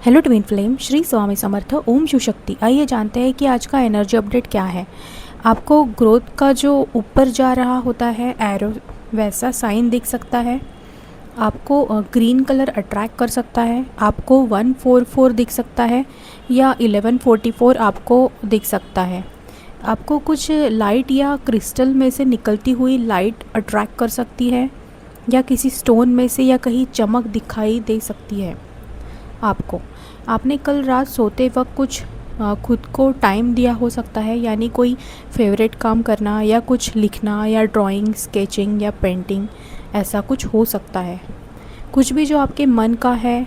Hello twin flame, Shri Swami Samarth, Om Shiv Shakti. आइए जानते हैं कि आज का एनर्जी अपडेट क्या है। आपको ग्रोथ का जो ऊपर जा रहा होता है एरो, वैसा साइन दिख सकता है। आपको ग्रीन कलर अट्रैक्ट कर सकता है। आपको 144 दिख सकता है या 1144 आपको दिख सकता है। आपको कुछ लाइट या क्रिस्टल में से निकलती हुई लाइट अट्रैक्ट कर सकती है या किसी स्टोन में से या कहीं चमक दिखाई दे सकती है। आपने कल रात सोते वक्त कुछ खुद को टाइम दिया हो सकता है, यानी कोई फेवरेट काम करना या कुछ लिखना या ड्राइंग, स्केचिंग या पेंटिंग, ऐसा कुछ हो सकता है। कुछ भी जो आपके मन का है,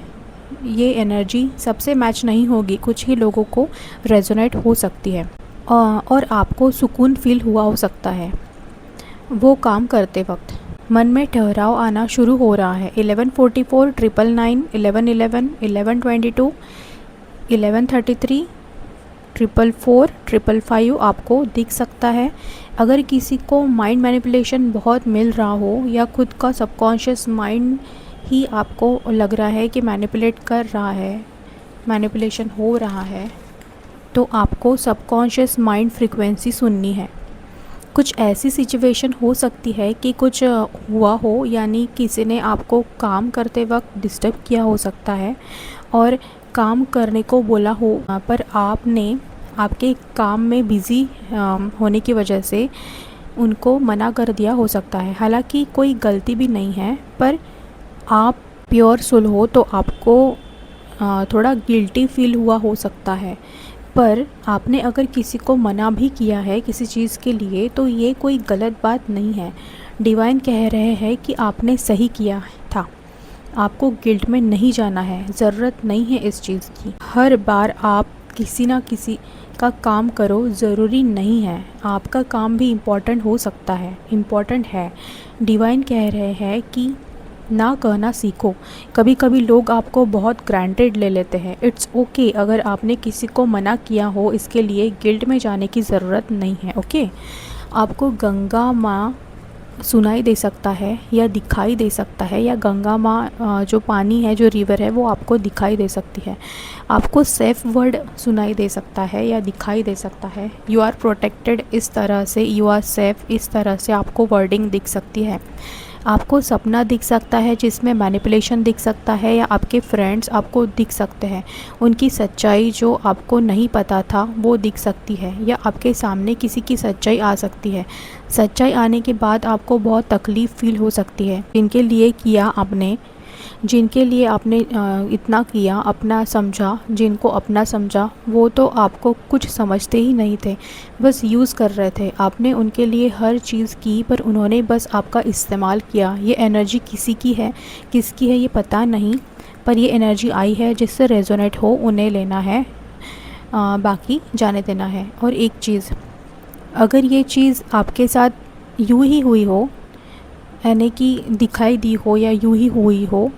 ये एनर्जी सबसे मैच नहीं होगी, कुछ ही लोगों को रेजोनेट हो सकती है और आपको सुकून फील हुआ हो सकता है वो काम करते वक्त। मन में ठहराव आना शुरू हो रहा है। 1144, 999, 1111, 1122, 1133, 444, 555 आपको दिख सकता है। अगर किसी को माइंड मैनिपुलेशन बहुत मिल रहा हो या खुद का सबकॉन्शियस माइंड ही आपको लग रहा है कि मैनिपुलेट कर रहा है, मैनिपुलेशन हो रहा है, तो आपको सबकॉन्शियस माइंड फ्रीक्वेंसी सुननी है। कुछ ऐसी सिचुएशन हो सकती है कि कुछ हुआ हो, यानी किसी ने आपको काम करते वक्त डिस्टर्ब किया हो सकता है और काम करने को बोला हो, पर आपने आपके काम में बिज़ी होने की वजह से उनको मना कर दिया हो सकता है। हालांकि कोई गलती भी नहीं है, पर आप प्योर सोल हो तो आपको थोड़ा गिल्टी फील हुआ हो सकता है। पर आपने अगर किसी को मना भी किया है किसी चीज़ के लिए, तो ये कोई गलत बात नहीं है। डिवाइन कह रहे हैं कि आपने सही किया था, आपको गिल्ट में नहीं जाना है, ज़रूरत नहीं है इस चीज़ की। हर बार आप किसी ना किसी का काम करो, ज़रूरी नहीं है। आपका काम भी इम्पॉर्टेंट हो सकता है, इम्पॉर्टेंट है। डिवाइन कह रहे हैं कि ना कहना सीखो। कभी कभी लोग आपको बहुत ग्रांटेड ले लेते हैं। इट्स ओके अगर आपने किसी को मना किया हो, इसके लिए गिल्ट में जाने की ज़रूरत नहीं है। ओके, आपको गंगा माँ सुनाई दे सकता है या दिखाई दे सकता है, या गंगा माँ जो पानी है, जो रिवर है, वो आपको दिखाई दे सकती है। आपको सेफ वर्ड सुनाई दे सकता है या दिखाई दे सकता है। यू आर प्रोटेक्टेड, इस तरह से, यू आर सेफ, इस तरह से आपको वर्डिंग दिख सकती है। आपको सपना दिख सकता है जिसमें मैनिपुलेशन दिख सकता है, या आपके फ्रेंड्स आपको दिख सकते हैं, उनकी सच्चाई जो आपको नहीं पता था वो दिख सकती है, या आपके सामने किसी की सच्चाई आ सकती है। सच्चाई आने के बाद आपको बहुत तकलीफ़ फील हो सकती है। जिनके लिए आपने इतना किया, अपना समझा, जिनको अपना समझा, वो तो आपको कुछ समझते ही नहीं थे, बस यूज़ कर रहे थे। आपने उनके लिए हर चीज़ की, पर उन्होंने बस आपका इस्तेमाल किया। ये एनर्जी किसी की है, किसकी है ये पता नहीं, पर ये एनर्जी आई है, जिससे रेजोनेट हो उन्हें लेना है, बाकी जाने देना है। और एक चीज़, अगर ये चीज़ आपके साथ यूँ ही हुई हो, यानी कि दिखाई दी हो या यूँ ही हुई हो,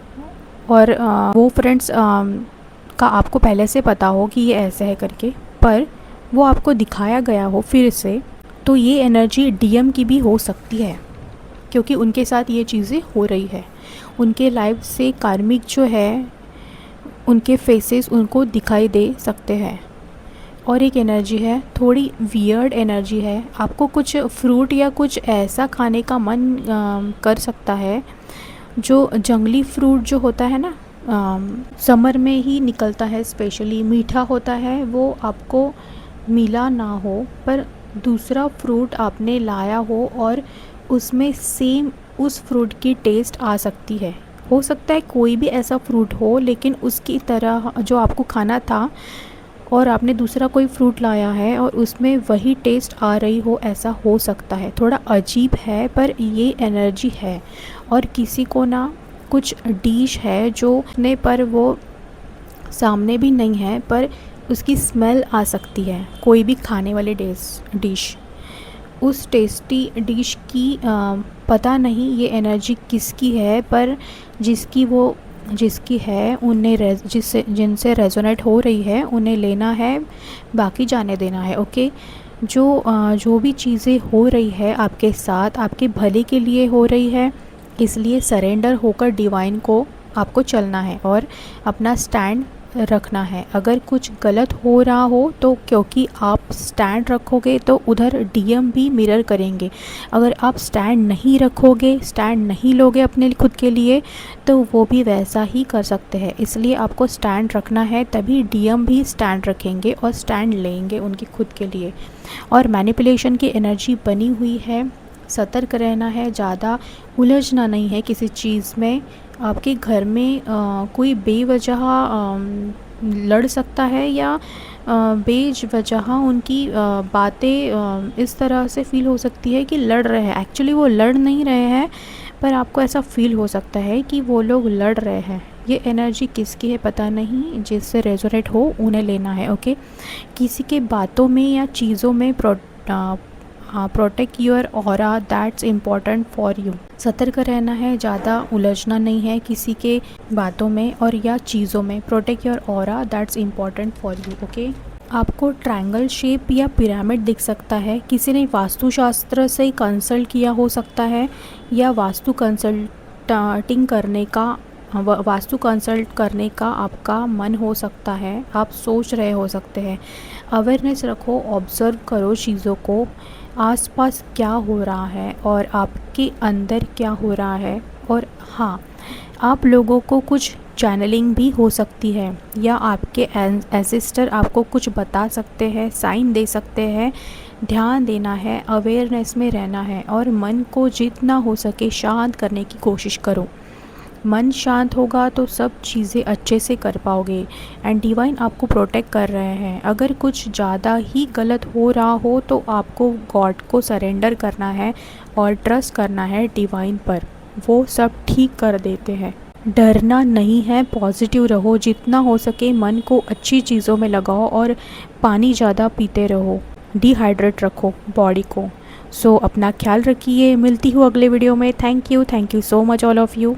और वो फ्रेंड्स का आपको पहले से पता हो कि ये ऐसे है करके, पर वो आपको दिखाया गया हो फिर से, तो ये एनर्जी डीएम की भी हो सकती है, क्योंकि उनके साथ ये चीज़ें हो रही है। उनके लाइफ से कार्मिक जो है, उनके फेसेस उनको दिखाई दे सकते हैं। और एक एनर्जी है, थोड़ी वियर्ड एनर्जी है। आपको कुछ फ्रूट या कुछ ऐसा खाने का मन कर सकता है, जो जंगली फ्रूट जो होता है ना, समर में ही निकलता है, स्पेशली मीठा होता है, वो आपको मिला ना हो, पर दूसरा फ्रूट आपने लाया हो और उसमें सेम उस फ्रूट की टेस्ट आ सकती है। हो सकता है कोई भी ऐसा फ्रूट हो, लेकिन उसकी तरह जो आपको खाना था और आपने दूसरा कोई फ्रूट लाया है और उसमें वही टेस्ट आ रही हो, ऐसा हो सकता है। थोड़ा अजीब है, पर ये एनर्जी है। और किसी को ना कुछ डिश है जो ने पर वो सामने भी नहीं है, पर उसकी स्मेल आ सकती है, कोई भी खाने वाली डिश, उस टेस्टी डिश की पता नहीं ये एनर्जी किसकी है, पर जिसकी है उन्हें जिनसे रेजोनेट हो रही है उन्हें लेना है, बाकी जाने देना है। ओके, जो भी चीज़ें हो रही है आपके साथ, आपके भले के लिए हो रही है, इसलिए सरेंडर होकर डिवाइन को आपको चलना है और अपना स्टैंड रखना है। अगर कुछ गलत हो रहा हो तो क्योंकि आप स्टैंड रखोगे तो उधर डीएम भी मिरर करेंगे। अगर आप स्टैंड नहीं रखोगे, स्टैंड नहीं लोगे अपने खुद के लिए, तो वो भी वैसा ही कर सकते हैं। इसलिए आपको स्टैंड रखना है, तभी डीएम भी स्टैंड रखेंगे और स्टैंड लेंगे उनके खुद के लिए। और मैनिपुलेशन की एनर्जी बनी हुई है, सतर्क रहना है, ज़्यादा उलझना नहीं है किसी चीज़ में। आपके घर में कोई बेवजह लड़ सकता है या बेवजह उनकी बातें इस तरह से फ़ील हो सकती है कि लड़ रहे हैं। एक्चुअली वो लड़ नहीं रहे हैं, पर आपको ऐसा फ़ील हो सकता है कि वो लोग लड़ रहे हैं। ये एनर्जी किसकी है पता नहीं, जिससे रेजोनेट हो उन्हें लेना है। ओके, किसी के बातों में या चीज़ों में protect your aura, that's important for you. सतर्क रहना है, ज़्यादा उलझना नहीं है किसी के बातों में और या चीज़ों में। Protect your aura, that's important for you. Okay, आपको ट्रायंगल शेप या पिरामिड दिख सकता है। किसी ने वास्तुशास्त्र से कंसल्ट किया हो सकता है या वास्तु कंसल्ट करने का आपका मन हो सकता है, आप सोच रहे हो सकते हैं। अवेयरनेस रखो, ऑब्ज़र्व करो चीज़ों को, आसपास क्या हो रहा है और आपके अंदर क्या हो रहा है। और हाँ, आप लोगों को कुछ चैनलिंग भी हो सकती है या आपके एंसेस्टर आपको कुछ बता सकते हैं, साइन दे सकते हैं। ध्यान देना है, अवेयरनेस में रहना है और मन को जितना हो सके शांत करने की कोशिश करो। मन शांत होगा तो सब चीज़ें अच्छे से कर पाओगे एंड डिवाइन आपको प्रोटेक्ट कर रहे हैं। अगर कुछ ज़्यादा ही गलत हो रहा हो तो आपको गॉड को सरेंडर करना है और ट्रस्ट करना है डिवाइन पर, वो सब ठीक कर देते हैं। डरना नहीं है, पॉजिटिव रहो, जितना हो सके मन को अच्छी चीज़ों में लगाओ और पानी ज़्यादा पीते रहो, डिहाइड्रेट रखो बॉडी को। सो अपना ख्याल रखिए, मिलती हूँ अगले वीडियो में। Thank you so much all of you.